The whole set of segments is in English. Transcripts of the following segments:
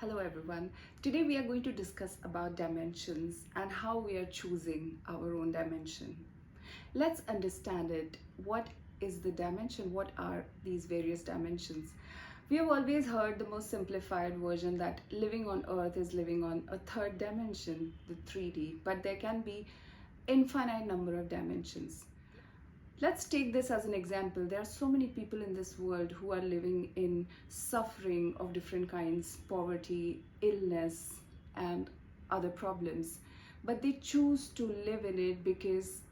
Hello everyone. Today we are going to discuss about dimensions and how we are choosing our own dimension. Let's understand it. What is the dimension? What are these various dimensions? We have always heard the most simplified version that living on earth is living on a third dimension, the 3D, but there can be infinite number of dimensions. Let's take this as an example. There are so many people in this world who are living in suffering of different kinds, poverty, illness, and other problems. But they choose to live in it because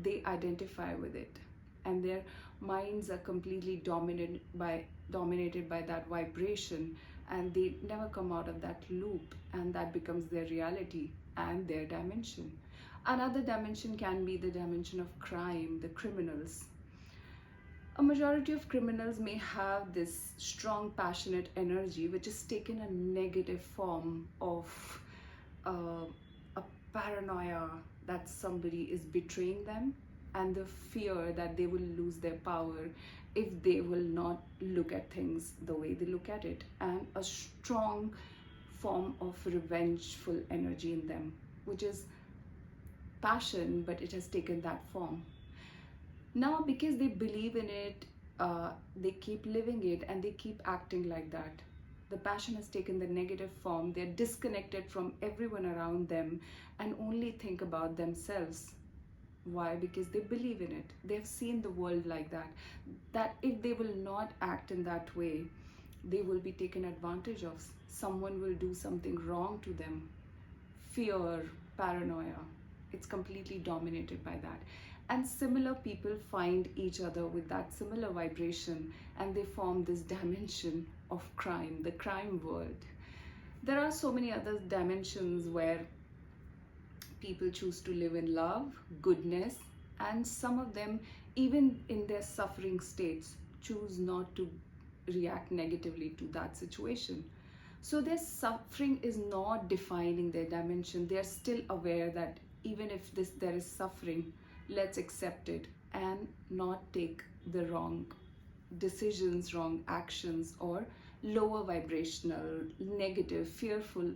they identify with it. And their minds are completely dominated by that vibration, and they never come out of that loop, and that becomes their reality and their dimension. Another dimension can be the dimension of crime, the criminals. A majority of criminals may have this strong, passionate energy which is taken a negative form of uh, a paranoia that somebody is betraying them, and the fear that they will lose their power if they will not look at things the way they look at it, and a strong form of revengeful energy in them, which is passion, but it has taken that form. Now, because they believe in it, they keep living it and they keep acting like that. The passion has taken the negative form. They're disconnected from everyone around them and only think about themselves. Why? Because they believe in it. They've seen the world like that. That if they will not act in that way, they will be taken advantage of. Someone will do something wrong to them. Fear, paranoia, it's completely dominated by that. And similar people find each other with that similar vibration, and they form this dimension of crime, the crime world. There are so many other dimensions where people choose to live in love, goodness, and some of them, even in their suffering states, choose not to react negatively to that situation. So their suffering is not defining their dimension. They are still aware that even if there is suffering, let's accept it and not take the wrong decisions, wrong actions, or lower vibrational, negative, fearful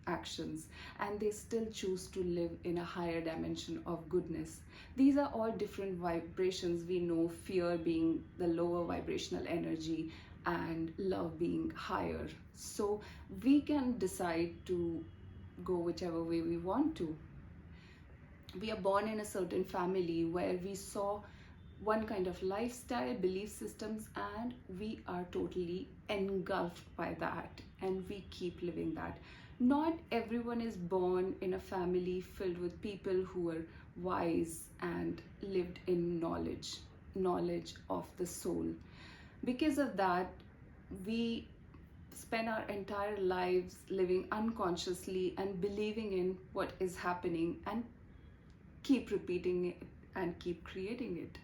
actions, and they still choose to live in a higher dimension of goodness. These are all different vibrations. We know fear being the lower vibrational energy and love being higher. So we can decide to go whichever way we want to. We are born in a certain family where we saw one kind of lifestyle, belief systems, and we are totally engulfed by that, and we keep living that. Not everyone is born in a family filled with people who are wise and lived in knowledge of the soul. Because of that, we spend our entire lives living unconsciously and believing in what is happening and keep repeating it and keep creating it.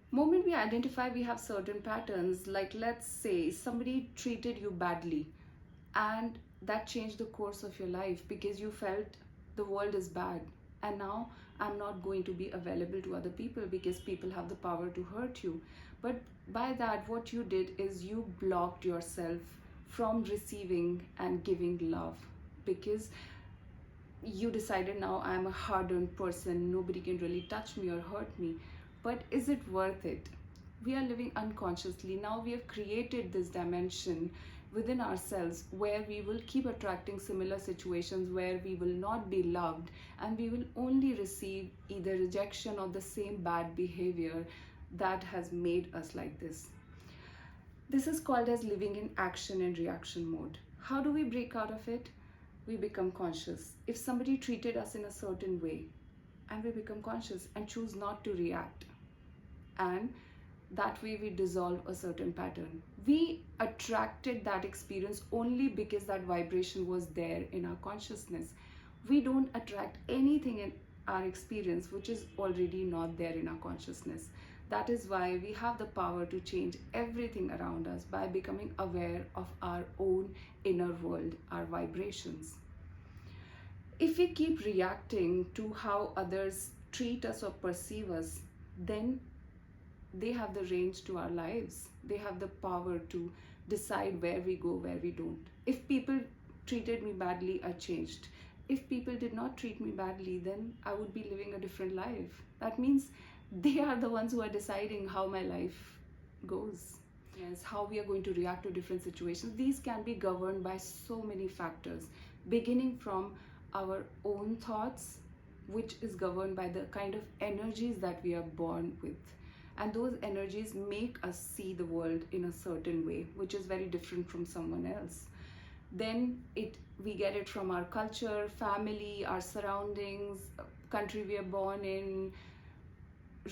Moment we identify, we have certain patterns. Like, let's say somebody treated you badly, and that changed the course of your life because you felt the world is bad, and now I'm not going to be available to other people because people have the power to hurt you. But by that, what you did is you blocked yourself from receiving and giving love, because you decided, now I'm a hardened person, nobody can really touch me or hurt me. But is it worth it? We are living unconsciously. Now we have created this dimension within ourselves where we will keep attracting similar situations where we will not be loved, and we will only receive either rejection or the same bad behavior that has made us like this. This is called as living in action and reaction mode. How do we break out of it? We become conscious. If somebody treated us in a certain way, and we become conscious and choose not to react, and that way we dissolve a certain pattern. We attracted that experience only because that vibration was there in our consciousness. We don't attract anything in our experience which is already not there in our consciousness. That is why we have the power to change everything around us by becoming aware of our own inner world, our vibrations. If we keep reacting to how others treat us or perceive us, then they have the range to our lives. They have the power to decide where we go, where we don't. If people treated me badly, I changed. If people did not treat me badly, then I would be living a different life. That means they are the ones who are deciding how my life goes. Yes, how we are going to react to different situations. These can be governed by so many factors, beginning from our own thoughts, which is governed by the kind of energies that we are born with. And those energies make us see the world in a certain way, which is very different from someone else. Then we get it from our culture, family, our surroundings, country we are born in,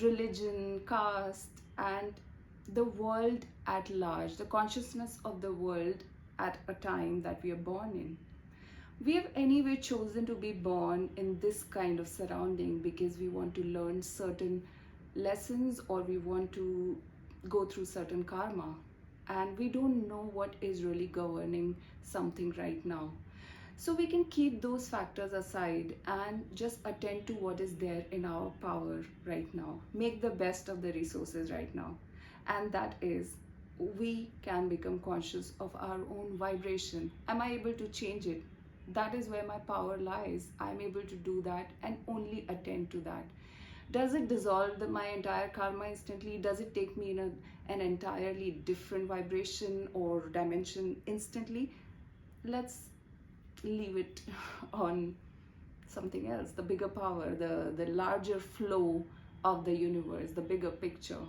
religion, caste, and the world at large, the consciousness of the world at a time that we are born in. We have anyway chosen to be born in this kind of surrounding because we want to learn certain lessons, or we want to go through certain karma, and we don't know what is really governing something right now. So we can keep those factors aside and just attend to what is there in our power right now. Make the best of the resources right now. And that is, we can become conscious of our own vibration. Am I able to change it? That is where my power lies. I'm able to do that and only attend to that. Does it dissolve my entire karma instantly? Does it take me in an entirely different vibration or dimension instantly? Let's leave it on something else, the bigger power, the larger flow of the universe, the bigger picture.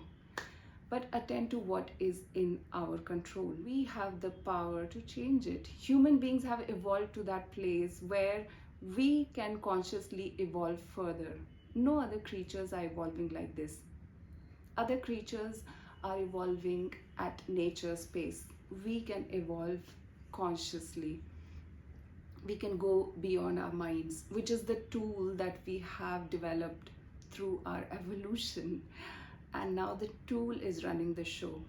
But attend to what is in our control. We have the power to change it. Human beings have evolved to that place where we can consciously evolve further. No other creatures are evolving like this. Other creatures are evolving at nature's pace. We can evolve consciously. We can go beyond our minds, which is the tool that we have developed through our evolution. And now the tool is running the show.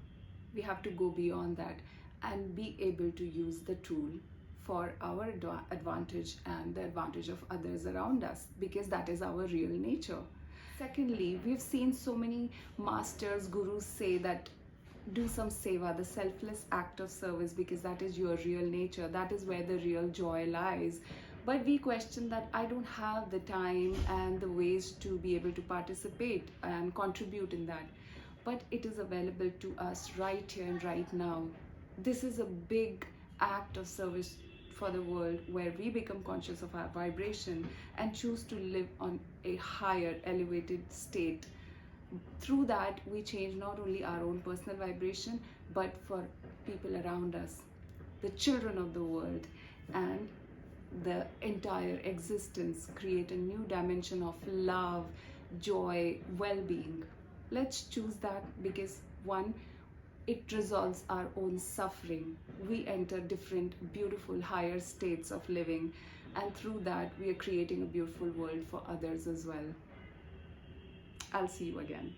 We have to go beyond that and be able to use the tool for our advantage and the advantage of others around us, because that is our real nature. Secondly, we've seen so many masters, gurus say that do some seva, the selfless act of service, because that is your real nature. That is where the real joy lies. But we question that I don't have the time and the ways to be able to participate and contribute in that. But it is available to us right here and right now. This is a big act of service for the world, where we become conscious of our vibration and choose to live on a higher, elevated state. Through that, we change not only our own personal vibration, but for people around us, the children of the world, and the entire existence. Create a new dimension of love, joy, well-being. Let's choose that, because one, it resolves our own suffering. We enter different, beautiful, higher states of living, and through that, we are creating a beautiful world for others as well. I'll see you again.